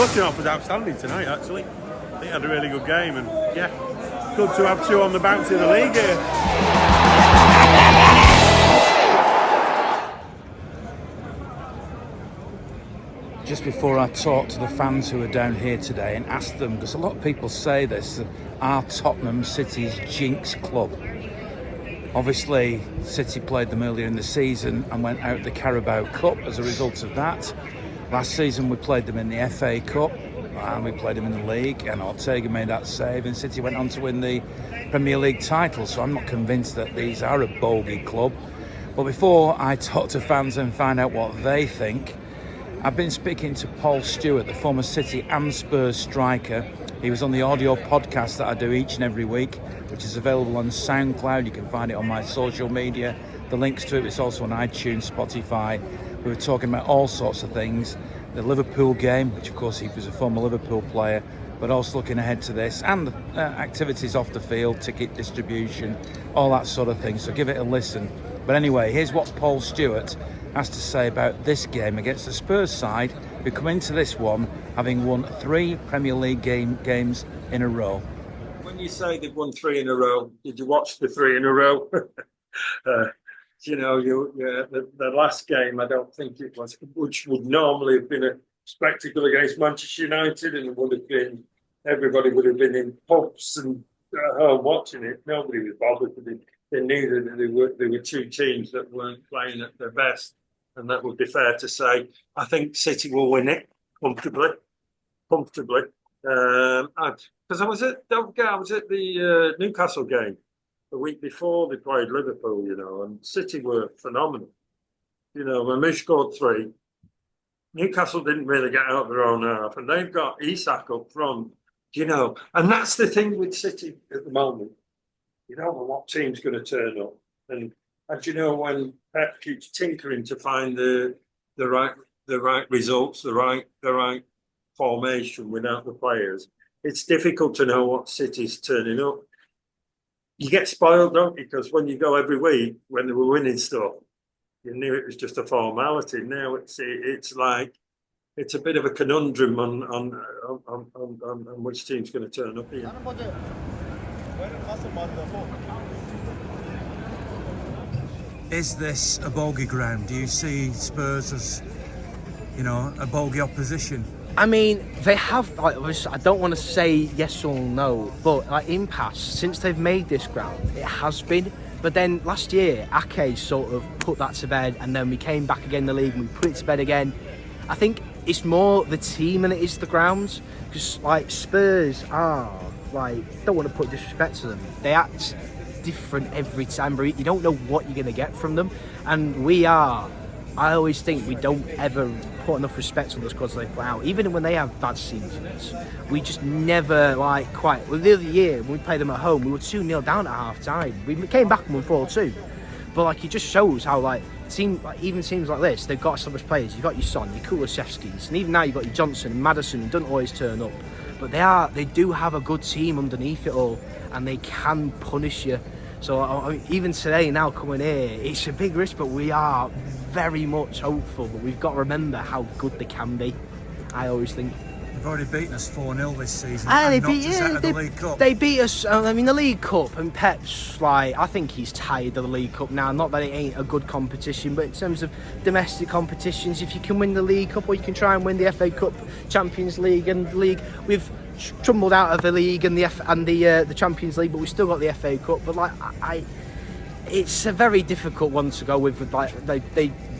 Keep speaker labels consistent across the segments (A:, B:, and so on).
A: Rushing was outstanding tonight, actually. I think he had a really good game, and yeah, good to have 2 on the bounce in the league here.
B: Just before I talk to the fans who are down here today and ask them, because a lot of people say this, are Tottenham City's jinx club? Obviously, City played them earlier in the season and went out the Carabao Cup as a result of that. Last season we played them in the FA Cup and we played them in the league, and Ortega made that save and City went on to win the Premier League title. So I'm not convinced that these are a bogey club. But before I talk to fans and find out what they think, I've been speaking to Paul Stewart, the former City and Spurs striker. He was on the audio podcast that I do each and every week, which is available on SoundCloud. You can find it on my social media. The links to it is also on iTunes, Spotify. We were talking about all sorts of things. The Liverpool game, which of course he was a former Liverpool player, but also looking ahead to this, and activities off the field, ticket distribution, all that sort of thing. So give it a listen. But anyway, here's what Paul Stewart has to say about this game against the Spurs side, who come into this one having won 3 Premier League games in a row.
A: When you say they've won 3 in a row, did you watch the 3 in a row? The last game, I don't think it was, which would normally have been a spectacle against Manchester United, and it would have been, everybody would have been in pubs and home watching it. Nobody was bothered. They knew that there were 2 teams that weren't playing at their best, and that would be fair to say. I think City will win it comfortably. Because I was at the Newcastle game the week before they played Liverpool, and City were phenomenal. When they scored 3, Newcastle didn't really get out of their own half, and they've got Isak up front, and that's the thing with City at the moment. You don't know what team's going to turn up, and when Pep keeps tinkering to find the right results, the right formation without the players, it's difficult to know what City's turning up. You get spoiled, don't you? Because when you go every week, when they were winning stuff, you knew it was just a formality. Now it's like it's a bit of a conundrum on which team's going to turn up here.
B: Is this a bogey ground? Do you see Spurs as, a bogey opposition?
C: I mean, they have, I don't want to say yes or no, but in past, since they've made this ground, it has been. But then last year, Ake sort of put that to bed, and then we came back again in the league and we put it to bed again. I think it's more the team than it is the grounds, because Spurs are, don't want to put disrespect to them. They act different every time, but you don't know what you're going to get from them. And I always think we don't ever put enough respect on the squads they put out. Even when they have bad seasons, we just never quite. Well, the other year when we played them at home, we were 2-0 down at half time. We came back and won 4-2. But it just shows how even teams like this, they've got established players. You've got your Son, your Kulusevskis, and even now you've got your Johnson and Maddison, who don't always turn up. But they do have a good team underneath it all, and they can punish you. So even today, now coming here, it's a big risk, but we are very much hopeful. But we've got to remember how good they can be. I always think.
B: They've already beaten us 4-0 this season.
C: They beat us. The League Cup, and Pep's I think he's tired of the League Cup now. Not that it ain't a good competition, but in terms of domestic competitions, if you can win the League Cup, or you can try and win the FA Cup, Champions League, and the league, we've trumbled out of the league and the Champions League, but we still got the FA Cup. But it's a very difficult one to go with.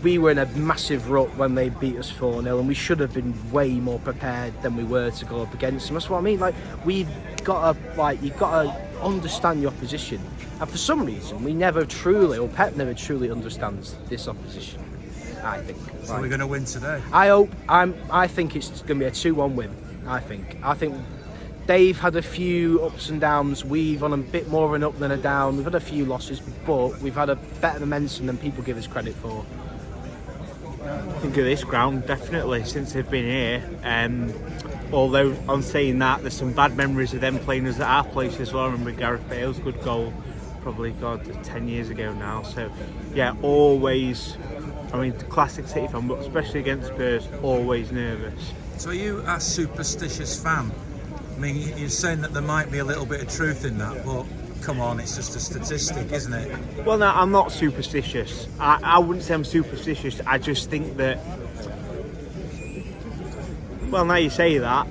C: We were in a massive rut when they beat us 4-0, and we should have been way more prepared than we were to go up against them. That's what I mean. We've got to you've got to understand your opposition, and for some reason Pep never truly understands this opposition. I think.
B: So we're going to win today.
C: I think it's going to be a 2-1 win. I think they've had a few ups and downs. We've on a bit more of an up than a down. We've had a few losses, but we've had a better momentum than people give us credit for.
D: I think of this ground, definitely, since they've been here. Although, on saying that, there's some bad memories of them playing us at our place as well. I remember Gareth Bale's good goal, probably 10 years ago now. So, yeah, always, classic City fan, but especially against Spurs, always nervous.
B: So are you a superstitious fan? I mean, you're saying that there might be a little bit of truth in that, but come on, it's just a statistic, isn't it?
D: Well, no, I'm not superstitious. I wouldn't say I'm superstitious. I just think that. Well, now you say that.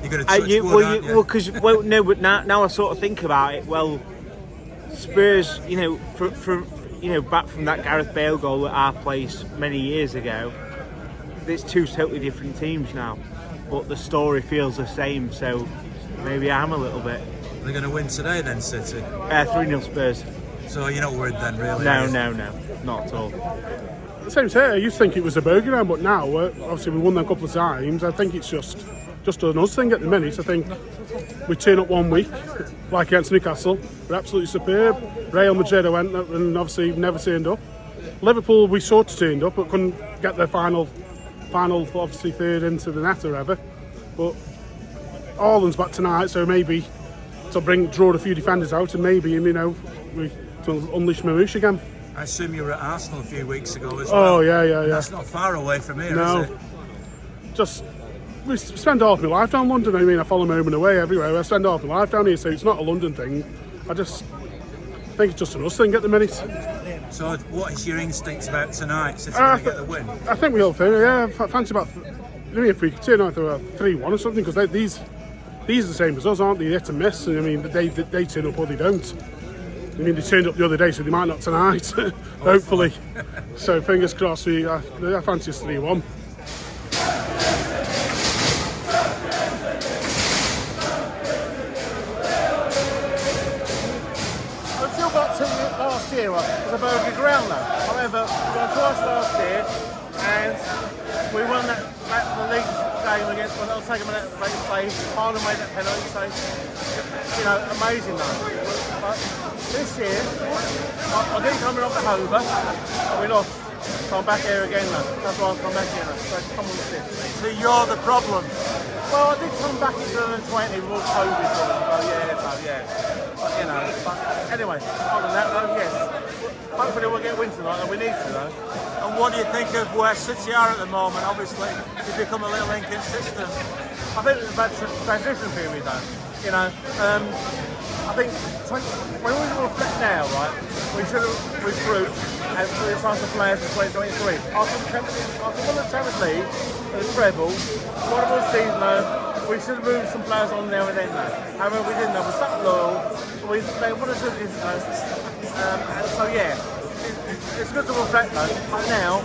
B: You're going to touch wood, aren't you?
D: No, but now I sort of think about it. Well, Spurs, from back from that Gareth Bale goal at our place many years ago, it's two totally different teams now. But the story feels the same, so maybe I am a little bit.
B: They're going to win today then, City?
D: 3-0 Spurs.
B: So you're not worried then, really?
D: No, not at all.
E: Same here. I used to think it was a Birmingham, but now obviously we won them a couple of times. I think it's just an us thing at the minute. I think we turn up one week, like against Newcastle, we're absolutely superb. Real Madrid, I went and obviously never turned up. Liverpool, we sort of turned up, but couldn't get their final, obviously third into the net or whatever. But Haaland's back tonight, so maybe to draw a few defenders out, and maybe we to unleash Mamouche again.
B: I assume you were at Arsenal a few weeks ago as well.
E: Oh yeah.
B: That's not far away from here,
E: no,
B: is it?
E: Just we spend half my life down London. I mean, I follow home and away everywhere. I spend half my life down here, so it's not a London thing. I just think it's just an us thing at the minute.
B: So, what is your instinct about tonight? Since we're going to get the win?
E: I think we all think, fancy about. I mean, if we turn out to 3-1 or something, because these are the same as us, aren't they? They're to miss. I mean, they turn up or they don't. I mean, they turned up the other day, so they might not tonight, hopefully. So, fingers crossed, I fancy us 3-1.
F: I've still got to last year, it was a very good ground though. However, we won twice last year, and we won the league game against, well, I'll take a minute, make a save. Haaland made that penalty, so, amazing though. But this year, I didn't come off the Hoover, and we lost. So I'm back here again now. That's why I've come back here now. So come on, sit.
A: So you're the problem.
F: Well, I did come back in 2020 with all COVID problems, But anyway, other than that, though, yes. Hopefully we'll get a win tonight, and we need to, though.
A: And what do you think of where City are at the moment? Obviously, they've become a little inconsistent.
F: I think it's a bad transition period, though. I think when we reflect now, right, we should have regrouped and put the type of players for 2023. After the Champions League, the treble, what was season though, we should have moved some players on there and then though. However, we didn't know. We're stuck loyal. They want to do this, and so yeah, it's good to reflect though. But now,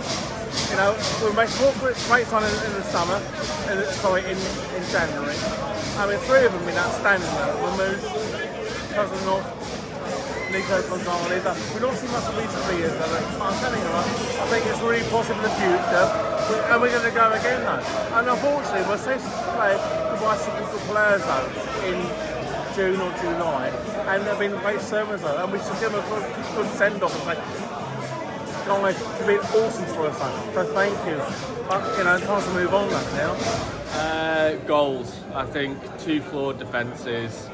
F: we'll make more great sign in the summer, in January. I mean, three of them been outstanding though. We'll move Cousin North, Nico Gonzalez. We don't see much recently as though. I'm telling you, I think it's really possible in the future, and we're going to go again though. And unfortunately, we're supposed to buy some good players though in June or July, and they've been great servants though, and we should give them a good send off and say, guys, you've been awesome for us though. So thank you. But time to move on now.
G: Goals. I think 2 flawed defences,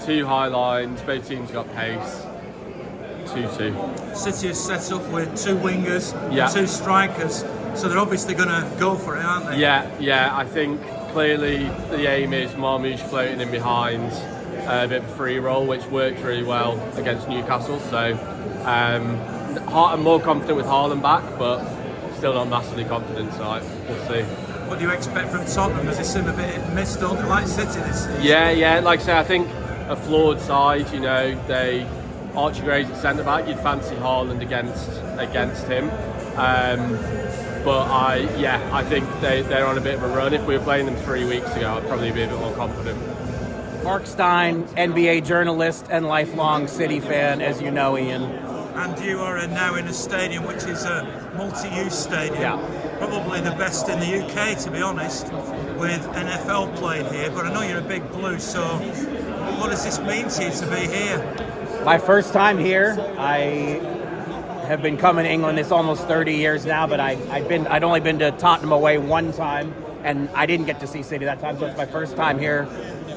G: 2 high lines, both teams got pace. 2-2.
B: City is set up with 2 wingers,
G: Yeah.
B: 2 strikers, so they're obviously going to go for it, aren't they?
G: Yeah. I think clearly the aim is Marmouche floating in behind, a bit of a free roll, which worked really well against Newcastle. So I'm more confident with Haaland back, but still not massively confident. So we'll see.
B: What do you expect from Tottenham? Does it seem a bit missed up like City this season?
G: Yeah. Like I say, I think a flawed side. They Archie Gray's at centre back. You'd fancy Haaland against him. But I think they're on a bit of a run. If we were playing them 3 weeks ago, I'd probably be a bit more confident.
C: Mark Stein, NBA journalist and lifelong City fan, as you know, Ian.
B: And you are now in a stadium which is a multi-use stadium.
C: Yeah.
B: Probably the best in the UK, to be honest, with NFL played here. But I know you're a big Blue, so what does this mean to you to be here?
C: My first time here. I have been coming to England. It's almost 30 years now, but I'd only been to Tottenham away one time, and I didn't get to see City that time, so it's my first time here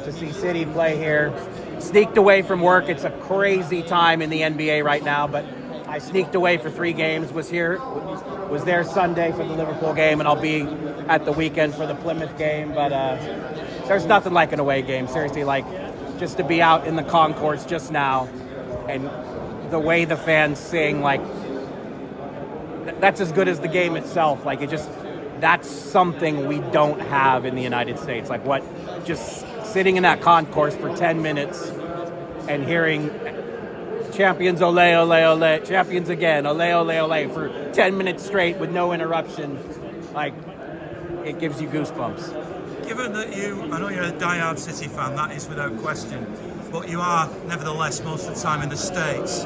C: to see City play here. Sneaked away from work. It's a crazy time in the NBA right now, but I sneaked away for 3 games, was there Sunday for the Liverpool game, and I'll be at the weekend for the Plymouth game. But there's nothing like an away game. Seriously, like just to be out in the concourse just now, and the way the fans sing, like that's as good as the game itself. Like that's something we don't have in the United States. Like just sitting in that concourse for 10 minutes and hearing champions, ole, ole, ole, champions again, ole, ole, ole, for 10 minutes straight with no interruption, like, it gives you goosebumps.
H: Given that I know you're a diehard City fan, that is without question, but you are nevertheless most of the time in the States.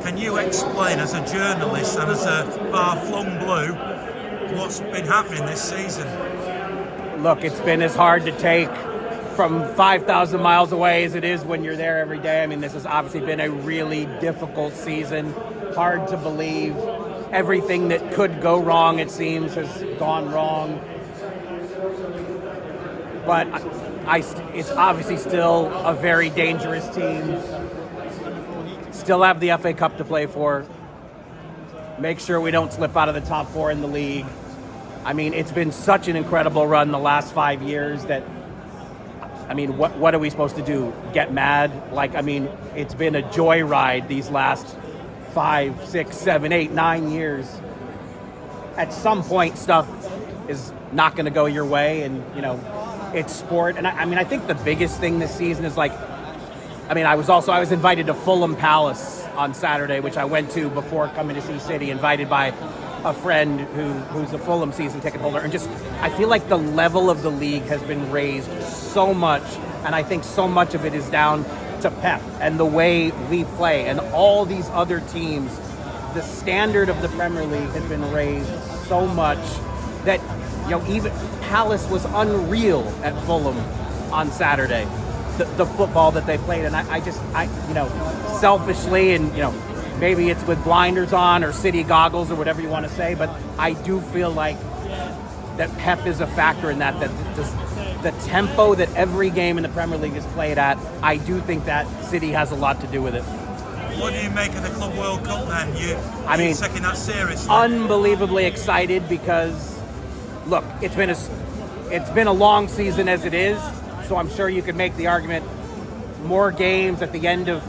H: Can you explain, as a journalist and as a far-flung blue, what's been happening this season?
C: Look, it's been as hard to take from 5,000 miles away as it is when you're there every day. I mean, this has obviously been a really difficult season. Hard to believe. Everything that could go wrong, it seems, has gone wrong. But it's obviously still a very dangerous team. Still have the FA Cup to play for. Make sure we don't slip out of the top 4 in the league. I mean, it's been such an incredible run the last 5 years that, I mean, what are we supposed to do? Get mad? Like, I mean, it's been a joyride these last 5, 6, 7, 8, 9 years. At some point, stuff is not going to go your way, and, you know, it's sport. And I mean, I think the biggest thing this season is, like, I mean, I was invited to Fulham Palace on Saturday, which I went to before coming to see City, invited by a friend who's a Fulham season ticket holder. And just, I feel like the level of the league has been raised so much, and I think so much of it is down to Pep and the way we play, and all these other teams. The standard of the Premier League has been raised so much that, you know, even Palace was unreal at Fulham on Saturday. The football that they played, and I you know, selfishly, and, you know, maybe it's with blinders on or City goggles or whatever you want to say, but I do feel like that Pep is a factor in that just the tempo that every game in the Premier League is played at. I do think that City has a lot to do with it.
H: What do you make of the Club World Cup then?
C: I mean,
H: taking that seriously?
C: Unbelievably excited because, look, it's been a long season as it is, so I'm sure you could make the argument more games at the end of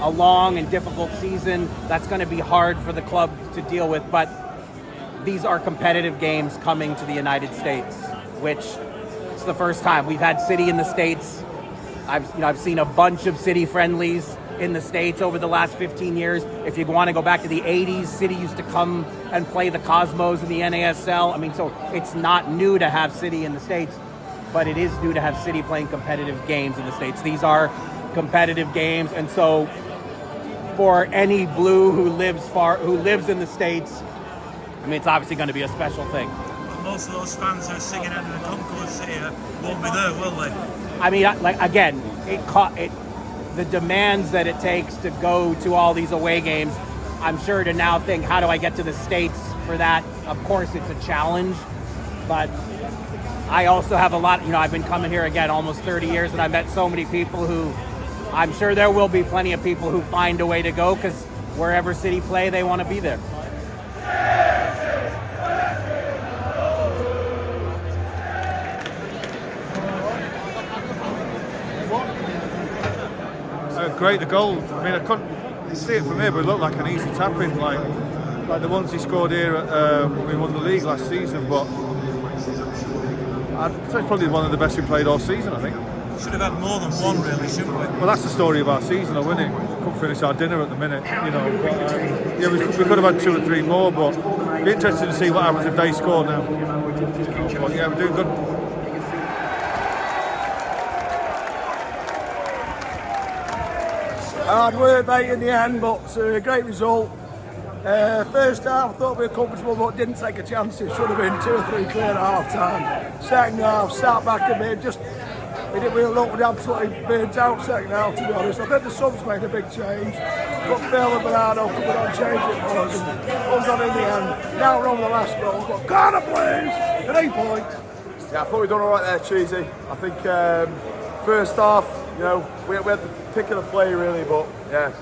C: a long and difficult season. That's going to be hard for the club to deal with, but these are competitive games coming to the United States, which it's the first time we've had City in the States. I've seen a bunch of City friendlies in the States over the last 15 years. If you want to go back to the 80s, City used to come and play the Cosmos in the NASL. I mean, so it's not new to have City in the States, but it is new to have City playing competitive games in the States. These are competitive games, and so for any blue who lives in the States, I mean, it's obviously going to be a special thing.
H: But most of those fans who are singing under the concourse here won't be there, will they?
C: I mean, like, again, the demands that it takes to go to all these away games, I'm sure to now think, how do I get to the States for that? Of course, it's a challenge, but I also have a lot, you know, I've been coming here again almost 30 years, and I've met so many people who, I'm sure there will be plenty of people who find a way to go, because wherever City play, they want to be there.
I: Great, the goal. I mean, I couldn't see it from here, but it looked like an easy tap-in, like the ones he scored here when we won the league last season. But I'd say it's probably one of the best we played all season, I think.
H: Should have had more than one, really, shouldn't we?
I: Well, that's the story of our season, though, isn't it? Couldn't finish our dinner at the minute, you know. But, yeah, we could have had 2 or 3 more, but it'd be interesting to see what happens if they score now. But yeah, we're doing good.
J: Hard work, mate, in the end, but a great result. First half, I thought we were comfortable, but didn't take a chance. It should have been 2 or 3 clear at half time. Second half, sat back a bit, we didn't really look, we absolutely burnt out second half, to be honest. I think the subs made a big change. Got Phil and Bernardo coming on, changed it for us, and comes on in the end. Now we're on the last goal, but Carter plays, 3 points.
K: Yeah, I thought we'd done all right there, Cheesy. I think first half, you know, we had the pick of the play really, but yeah,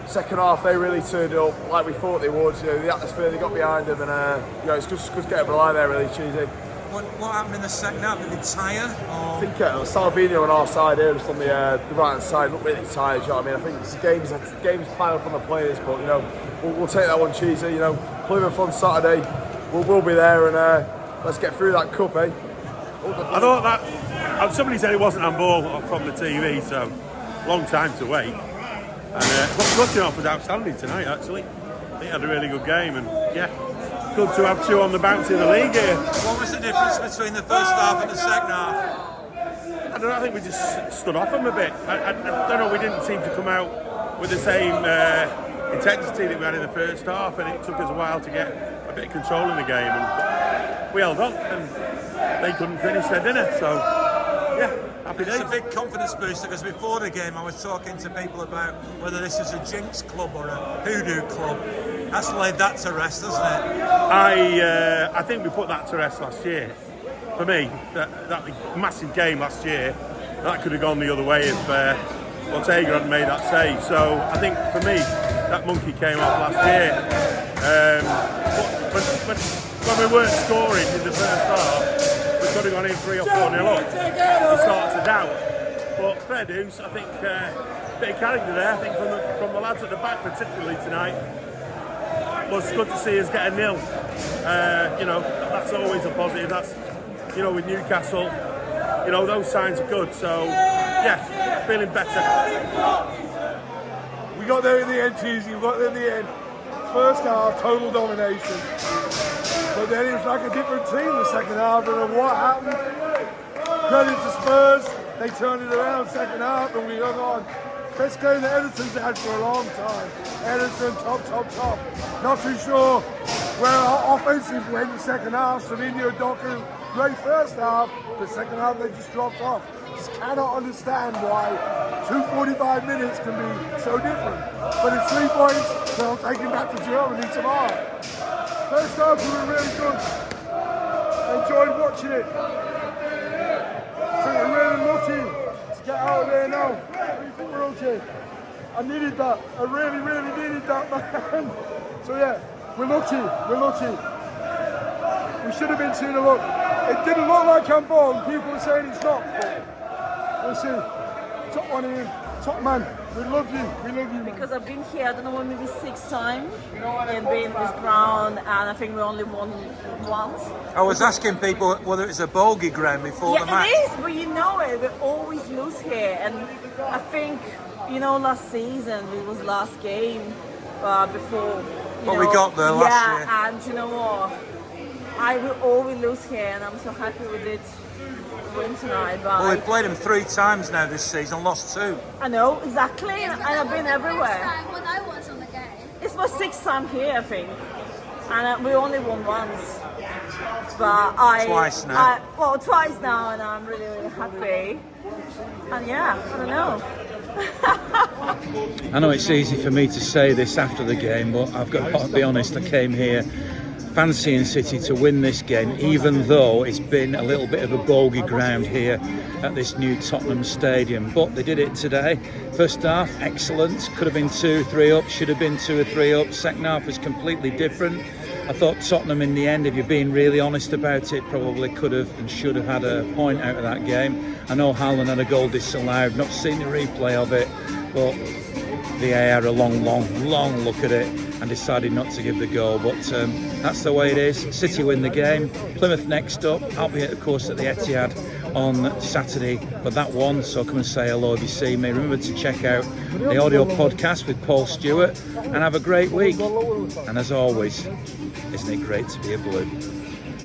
K: second half they really turned up like we thought they would. You know, the atmosphere they got behind them, and you know, it's just good to get over the line there, really, Cheesy.
H: What happened in the second half? Did they tire?
K: I think Salvino on our side here, just on the right hand side, looked really tired. You know what I mean? I think it's the game's piled up on the players, but you know, we'll take that one, Cheesy. You know, Plymouth on Saturday, we'll be there, and let's get through that cup, eh?
L: I thought that somebody said it wasn't on ball from the TV, so long time to wait. And Tottenham was outstanding tonight, actually. He had a really good game, and yeah, good to have 2 on the bounce in the league here.
H: What was the difference between the first half and the second half?
L: I don't know, I think we just stood off them a bit. I don't know, we didn't seem to come out with the same intensity that we had in the first half, and it took us a while to get a bit of control in the game. And we held on, and they couldn't finish their dinner, so yeah, happy days.
H: It's a big confidence booster, because before the game I was talking to people about whether this is a jinx club or a hoodoo club. That's laid that to rest, hasn't it?
L: I think we put that to rest last year. For me, that massive game last year, that could have gone the other way if Ortega hadn't made that save. So I think for me, that monkey came off last year. But when we weren't scoring in the first half, we could have gone in 3 or 4-0 up. We started to doubt. But fair dues, I think a bit of character there. I think from the lads at the back, particularly tonight. Well, it's good to see us get a nil. You know, that's always a positive. That's, you know, with Newcastle, you know, those signs are good. So, yeah, feeling better.
J: We got there in the end, Cheesy. We got there in the end. First half, total domination. But then it was like a different team the second half. I don't know what happened. Credit to Spurs. They turned it around second half, and we hung on. Best game that Edison's had for a long time. Edison, top. Not too sure where our offensive went the second half. Savinho, Doku, great first half. The second half they just dropped off. Just cannot understand why 245 minutes can be so different. But it's 3 points, so I'm taking back to Germany tomorrow. First half we were really good. Enjoyed watching it. I think we're really lucky to get out of there now. I think we're okay. I needed that. I really needed that, man. So yeah, we're lucky. We should have been 2-0 up. It didn't look like handball. People were saying it's not, but we'll see. Top one in, top man. We love you.
M: Because I've been here, I don't know, maybe 6 times and been in this ground, and I think we only won once.
H: I was asking people whether it's a bogey ground before the match.
M: Yeah, it is, but you know it. We always lose here, and I think, you know, last season it was last game before.
H: But we got there last year.
M: Yeah, and you know what? I will always lose here, and I'm so happy with it. Win tonight, but
H: well, we've played them 3 times now this season, lost 2.
M: I know, exactly, and I've been everywhere.
N: When I was on the game.
M: It's my 6th time here, I think, and we only won once. But
H: twice now.
M: Twice now, and I'm really happy. And yeah, I don't know.
B: I know it's easy for me to say this after the game, but I've got to be honest, I came here fancying City to win this game, even though it's been a little bit of a bogey ground here at this new Tottenham stadium. But they did it today. First half, excellent. Could have been 2-3 up, should have been 2 or 3 up. Second half was completely different. I thought Tottenham in the end, if you're being really honest about it, probably could have and should have had a point out of that game. I know Haaland had a goal disallowed, not seen the replay of it, but VAR had a long look at it and decided not to give the goal. But that's the way it is. City win the game. Plymouth next up. I'll be, of course, at the Etihad on Saturday for that one, so come and say hello if you see me. Remember to check out the audio podcast with Paul Stewart, and have a great week. And as always, isn't it great to be a Blue?